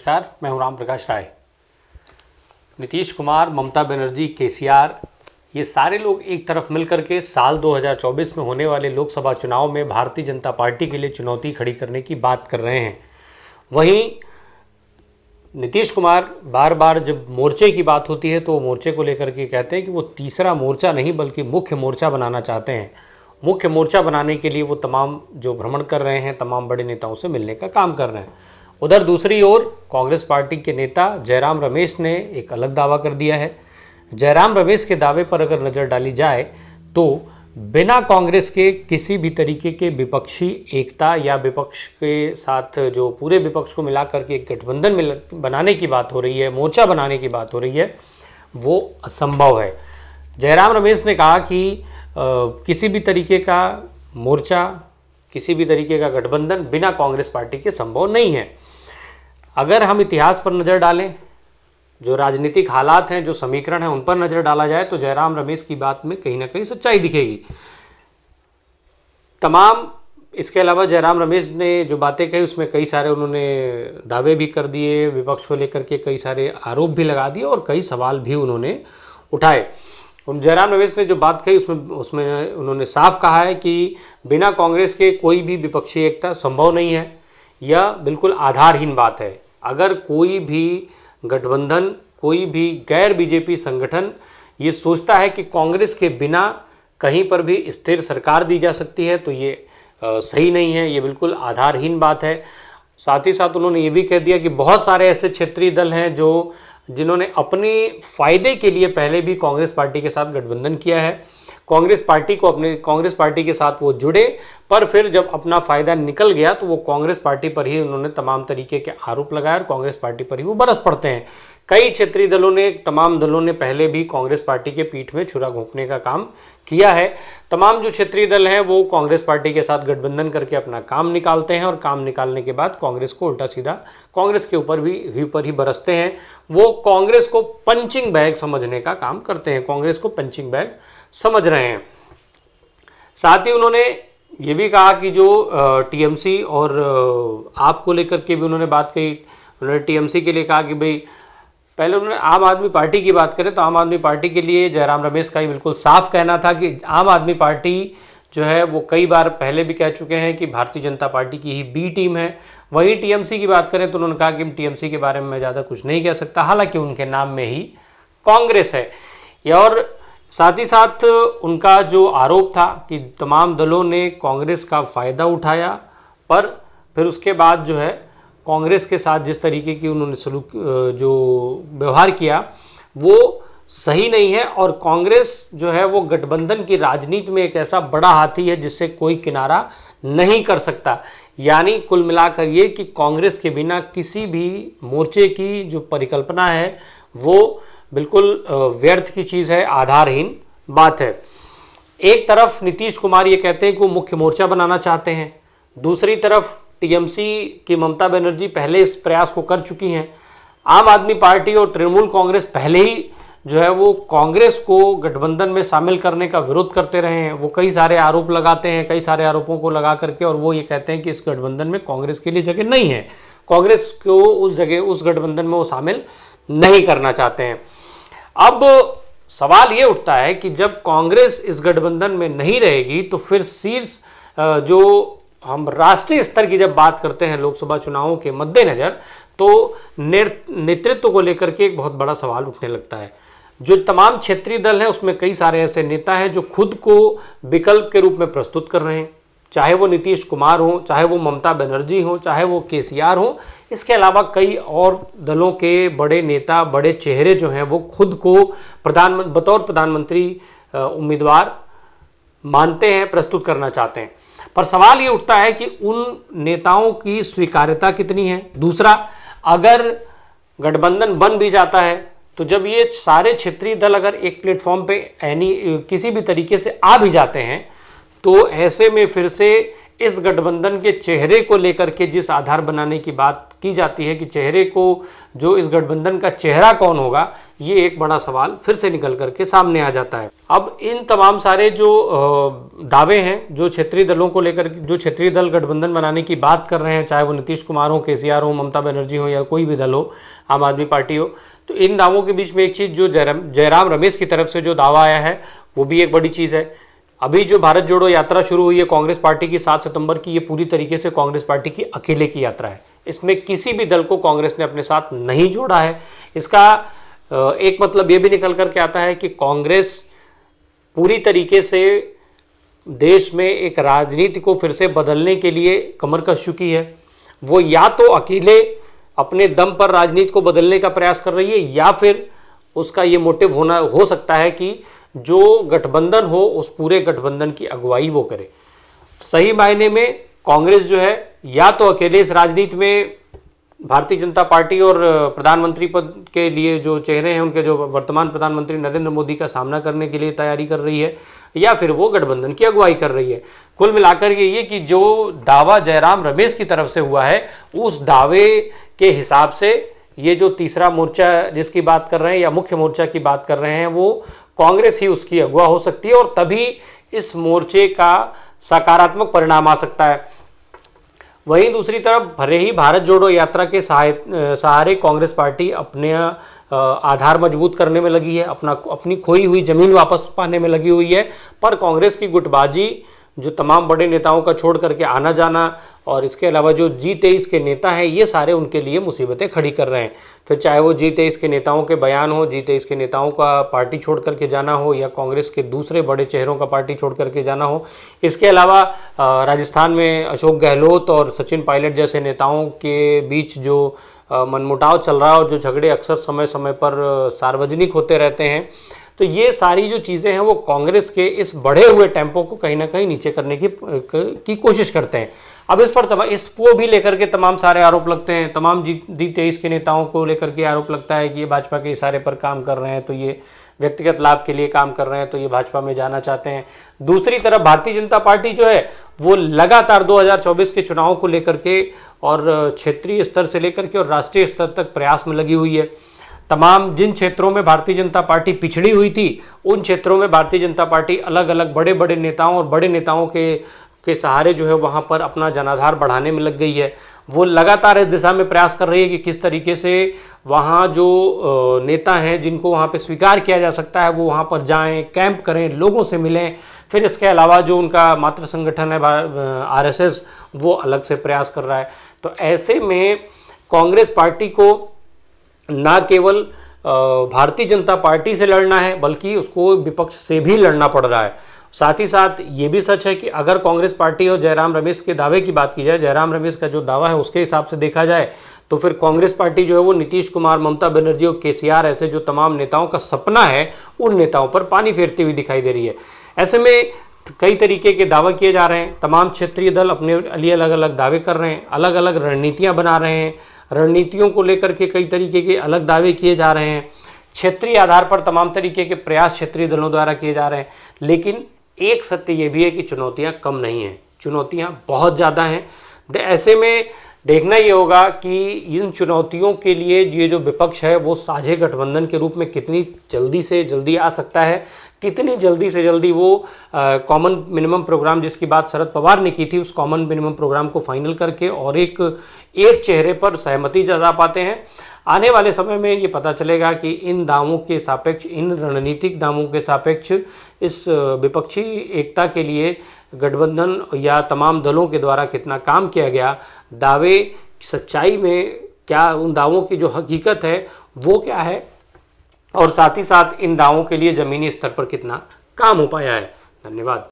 नमस्कार, मैं हूं राम प्रकाश राय। नीतीश कुमार, ममता बनर्जी, केसीआर, ये सारे लोग एक तरफ मिलकर के साल 2024 में होने वाले लोकसभा चुनाव में भारतीय जनता पार्टी के लिए चुनौती खड़ी करने की बात कर रहे हैं। वहीं नीतीश कुमार बार बार जब मोर्चे की बात होती है तो वो मोर्चे को लेकर के कहते हैं कि वो तीसरा मोर्चा नहीं बल्कि मुख्य मोर्चा बनाना चाहते हैं। मुख्य मोर्चा बनाने के लिए वो तमाम जो भ्रमण कर रहे हैं, तमाम बड़े नेताओं से मिलने का काम कर रहे हैं। उधर दूसरी ओर कांग्रेस पार्टी के नेता जयराम रमेश ने एक अलग दावा कर दिया है। जयराम रमेश के दावे पर अगर नज़र डाली जाए तो बिना कांग्रेस के किसी भी तरीके के विपक्षी एकता या विपक्ष के साथ जो पूरे विपक्ष को मिलाकर के एक गठबंधन बनाने की बात हो रही है, मोर्चा बनाने की बात हो रही है, वो असंभव है। जयराम रमेश ने कहा कि किसी भी तरीके का मोर्चा, किसी भी तरीके का गठबंधन बिना कांग्रेस पार्टी के संभव नहीं है। अगर हम इतिहास पर नज़र डालें, जो राजनीतिक हालात हैं, जो समीकरण हैं, उन पर नज़र डाला जाए तो जयराम रमेश की बात में कहीं ना कहीं सच्चाई दिखेगी। तमाम इसके अलावा जयराम रमेश ने जो बातें कही उसमें कई सारे उन्होंने दावे भी कर दिए, विपक्ष को लेकर के कई सारे आरोप भी लगा दिए और कई सवाल भी उन्होंने उठाए। जयराम रमेश ने जो बात कही उसमें उन्होंने साफ कहा है कि बिना कांग्रेस के कोई भी विपक्षी एकता संभव नहीं है। यह बिल्कुल आधारहीन बात है। अगर कोई भी गठबंधन, कोई भी गैर बीजेपी संगठन ये सोचता है कि कांग्रेस के बिना कहीं पर भी स्थिर सरकार दी जा सकती है तो ये सही नहीं है, ये बिल्कुल आधारहीन बात है। साथ ही साथ उन्होंने ये भी कह दिया कि बहुत सारे ऐसे क्षेत्रीय दल हैं जिन्होंने अपने फ़ायदे के लिए पहले भी कांग्रेस पार्टी के साथ गठबंधन किया है। कांग्रेस पार्टी के साथ वो जुड़े, पर फिर जब अपना फ़ायदा निकल गया तो वो कांग्रेस पार्टी पर ही उन्होंने तमाम तरीके के आरोप लगाए और कांग्रेस पार्टी पर ही वो बरस पड़ते हैं। कई क्षेत्रीय तमाम दलों ने पहले भी कांग्रेस पार्टी के पीठ में छुरा घोंपने का काम किया है। तमाम जो क्षेत्रीय दल हैं वो कांग्रेस पार्टी के साथ गठबंधन करके अपना काम निकालते हैं और काम निकालने के बाद कांग्रेस को उल्टा सीधा कांग्रेस के ऊपर ही बरसते हैं। वो कांग्रेस को पंचिंग बैग समझने का काम करते हैं, कांग्रेस को पंचिंग बैग समझ रहे हैं। साथ ही उन्होंने ये भी कहा कि जो टीएमसी और आप को लेकर के भी उन्होंने बात कही। उन्होंने टीएमसी के लिए कहा कि भाई, पहले उन्होंने आम आदमी पार्टी की बात करें तो आम आदमी पार्टी के लिए जयराम रमेश का ही बिल्कुल साफ कहना था कि आम आदमी पार्टी जो है वो कई बार पहले भी कह चुके हैं कि भारतीय जनता पार्टी की ही बी टीम है। वहीं टीएमसी की बात करें तो उन्होंने कहा कि टीएमसी के बारे में मैं ज़्यादा कुछ नहीं कह सकता, हालांकि उनके नाम में ही कांग्रेस है। और साथ ही साथ उनका जो आरोप था कि तमाम दलों ने कांग्रेस का फ़ायदा उठाया, पर फिर उसके बाद जो है कांग्रेस के साथ जिस तरीके की उन्होंने जो व्यवहार किया वो सही नहीं है। और कांग्रेस जो है वो गठबंधन की राजनीति में एक ऐसा बड़ा हाथी है जिससे कोई किनारा नहीं कर सकता। यानी कुल मिलाकर ये कि कांग्रेस के बिना किसी भी मोर्चे की जो परिकल्पना है वो बिल्कुल व्यर्थ की चीज़ है, आधारहीन बात है। एक तरफ नीतीश कुमार ये कहते हैं कि वो मुख्य मोर्चा बनाना चाहते हैं, दूसरी तरफ टीएमसी की ममता बनर्जी पहले इस प्रयास को कर चुकी हैं। आम आदमी पार्टी और तृणमूल कांग्रेस पहले ही जो है वो कांग्रेस को गठबंधन में शामिल करने का विरोध करते रहे हैं। वो कई सारे आरोप लगाते हैं, कई सारे आरोपों को लगा करके, और वो ये कहते हैं कि इस गठबंधन में कांग्रेस के लिए जगह नहीं है, कांग्रेस को उस गठबंधन में वो शामिल नहीं करना चाहते हैं। अब सवाल ये उठता है कि जब कांग्रेस इस गठबंधन में नहीं रहेगी तो फिर शीर्ष जो हम राष्ट्रीय स्तर की जब बात करते हैं लोकसभा चुनावों के मद्देनज़र तो नेतृत्व को लेकर के एक बहुत बड़ा सवाल उठने लगता है। जो तमाम क्षेत्रीय दल हैं उसमें कई सारे ऐसे नेता हैं जो खुद को विकल्प के रूप में प्रस्तुत कर रहे हैं, चाहे वो नीतीश कुमार हो, चाहे वो ममता बनर्जी हो, चाहे वो केसीआर हो। इसके अलावा कई और दलों के बड़े नेता, बड़े चेहरे जो हैं वो खुद को बतौर प्रधानमंत्री उम्मीदवार मानते हैं, प्रस्तुत करना चाहते हैं। पर सवाल ये उठता है कि उन नेताओं की स्वीकार्यता कितनी है। दूसरा, अगर गठबंधन बन भी जाता है तो जब ये सारे क्षेत्रीय दल अगर एक प्लेटफॉर्म पे किसी भी तरीके से आ भी जाते हैं तो ऐसे में फिर से इस गठबंधन के चेहरे को लेकर के जिस आधार बनाने की बात की जाती है कि चेहरे को, जो इस गठबंधन का चेहरा कौन होगा, ये एक बड़ा सवाल फिर से निकल करके सामने आ जाता है। अब इन तमाम सारे जो दावे हैं जो क्षेत्रीय दलों को लेकर, जो क्षेत्रीय दल गठबंधन बनाने की बात कर रहे हैं, चाहे वो नीतीश कुमार हो, केसीआर हो, ममता बनर्जी हो या कोई भी दल हो, आम आदमी पार्टी हो, तो इन दावों के बीच में एक चीज़ जो जयराम रमेश की तरफ से जो दावा आया है वो भी एक बड़ी चीज़ है। अभी जो भारत जोड़ो यात्रा शुरू हुई है कांग्रेस पार्टी की 7 सितंबर की, ये पूरी तरीके से कांग्रेस पार्टी की अकेले की यात्रा है। इसमें किसी भी दल को कांग्रेस ने अपने साथ नहीं जोड़ा है। इसका एक मतलब ये भी निकल करके आता है कि कांग्रेस पूरी तरीके से देश में एक राजनीति को फिर से बदलने के लिए कमर कस चुकी है। वो या तो अकेले अपने दम पर राजनीति को बदलने का प्रयास कर रही है, या फिर उसका ये मोटिव हो सकता है कि जो गठबंधन हो उस पूरे गठबंधन की अगुवाई वो करे। सही मायने में कांग्रेस जो है या तो अकेले इस राजनीति में भारतीय जनता पार्टी और प्रधानमंत्री पद के लिए जो चेहरे हैं उनके, जो वर्तमान प्रधानमंत्री नरेंद्र मोदी का सामना करने के लिए तैयारी कर रही है, या फिर वो गठबंधन की अगुवाई कर रही है। कुल मिलाकर ये कि जो दावा जयराम रमेश की तरफ से हुआ है, उस दावे के हिसाब से ये जो तीसरा मोर्चा जिसकी बात कर रहे हैं या मुख्य मोर्चा की बात कर रहे हैं, वो कांग्रेस ही उसकी अगुवा हो सकती है और तभी इस मोर्चे का सकारात्मक परिणाम आ सकता है। वहीं दूसरी तरफ भले ही भारत जोड़ो यात्रा के सहारे कांग्रेस पार्टी अपने आधार मजबूत करने में लगी है, अपनी खोई हुई जमीन वापस पाने में लगी हुई है, पर कांग्रेस की गुटबाजी, जो तमाम बड़े नेताओं का छोड़ करके आना जाना, और इसके अलावा जो G23 के नेता हैं, ये सारे उनके लिए मुसीबतें खड़ी कर रहे हैं। फिर चाहे वो G23 के नेताओं के बयान हो, G23 के नेताओं का पार्टी छोड़ करके जाना हो, या कांग्रेस के दूसरे बड़े चेहरों का पार्टी छोड़ करके जाना हो। इसके अलावा राजस्थान में अशोक गहलोत और सचिन पायलट जैसे नेताओं के बीच जो मनमुटाव चल रहा है और जो झगड़े अक्सर समय समय पर सार्वजनिक होते रहते हैं, तो ये सारी जो चीज़ें हैं वो कांग्रेस के इस बढ़े हुए टेम्पो को कहीं ना कहीं नीचे करने की कोशिश करते हैं। अब इसको भी लेकर के तमाम सारे आरोप लगते हैं। तमाम G23 के नेताओं को लेकर के आरोप लगता है कि ये भाजपा के इशारे पर काम कर रहे हैं, तो ये व्यक्तिगत लाभ के लिए काम कर रहे हैं, तो ये भाजपा में जाना चाहते हैं। दूसरी तरफ भारतीय जनता पार्टी जो है वो लगातार 2024 के चुनाव को लेकर के और क्षेत्रीय स्तर से लेकर के और राष्ट्रीय स्तर तक प्रयास में लगी हुई है। तमाम जिन क्षेत्रों में भारतीय जनता पार्टी पिछड़ी हुई थी, उन क्षेत्रों में भारतीय जनता पार्टी अलग अलग बड़े बड़े नेताओं और बड़े नेताओं के सहारे जो है वहाँ पर अपना जनाधार बढ़ाने में लग गई है। वो लगातार इस दिशा में प्रयास कर रही है कि किस तरीके से वहाँ जो नेता हैं जिनको वहाँ पे स्वीकार किया जा सकता है वो वहाँ पर जाएं, कैंप करें, लोगों से मिलें। फिर इसके अलावा जो उनका मातृ संगठन है RSS, वो अलग से प्रयास कर रहा है। तो ऐसे में कांग्रेस पार्टी को ना केवल भारतीय जनता पार्टी से लड़ना है, बल्कि उसको विपक्ष से भी लड़ना पड़ रहा है। साथ ही साथ ये भी सच है कि अगर कांग्रेस पार्टी और जयराम रमेश के दावे की बात की जाए, जयराम रमेश का जो दावा है उसके हिसाब से देखा जाए, तो फिर कांग्रेस पार्टी जो है वो नीतीश कुमार, ममता बनर्जी और केसीआर ऐसे जो तमाम नेताओं का सपना है, उन नेताओं पर पानी फेरती हुई दिखाई दे रही है। ऐसे में कई तरीके के दावे किए जा रहे हैं। तमाम क्षेत्रीय दल अपने लिए अलग अलग दावे कर रहे हैं, अलग अलग रणनीतियाँ बना रहे हैं। रणनीतियों को लेकर के कई तरीके के अलग दावे किए जा रहे हैं। क्षेत्रीय आधार पर तमाम तरीके के प्रयास क्षेत्रीय दलों द्वारा किए जा रहे हैं। लेकिन एक सत्य ये भी है कि चुनौतियां कम नहीं हैं, चुनौतियां बहुत ज़्यादा हैं। ऐसे में देखना ये होगा कि इन चुनौतियों के लिए ये जो विपक्ष है वो साझे गठबंधन के रूप में कितनी जल्दी से जल्दी आ सकता है, कितनी जल्दी से जल्दी वो कॉमन मिनिमम प्रोग्राम जिसकी बात शरद पवार ने की थी, उस कॉमन मिनिमम प्रोग्राम को फाइनल करके और एक चेहरे पर सहमति जता पाते हैं। आने वाले समय में ये पता चलेगा कि इन दावों के सापेक्ष, इन रणनीतिक दावों के सापेक्ष इस विपक्षी एकता के लिए गठबंधन या तमाम दलों के द्वारा कितना काम किया गया, दावे सच्चाई में क्या, उन दावों की जो हकीकत है वो क्या है, और साथ ही साथ इन दावों के लिए ज़मीनी स्तर पर कितना काम हो पाया है। धन्यवाद।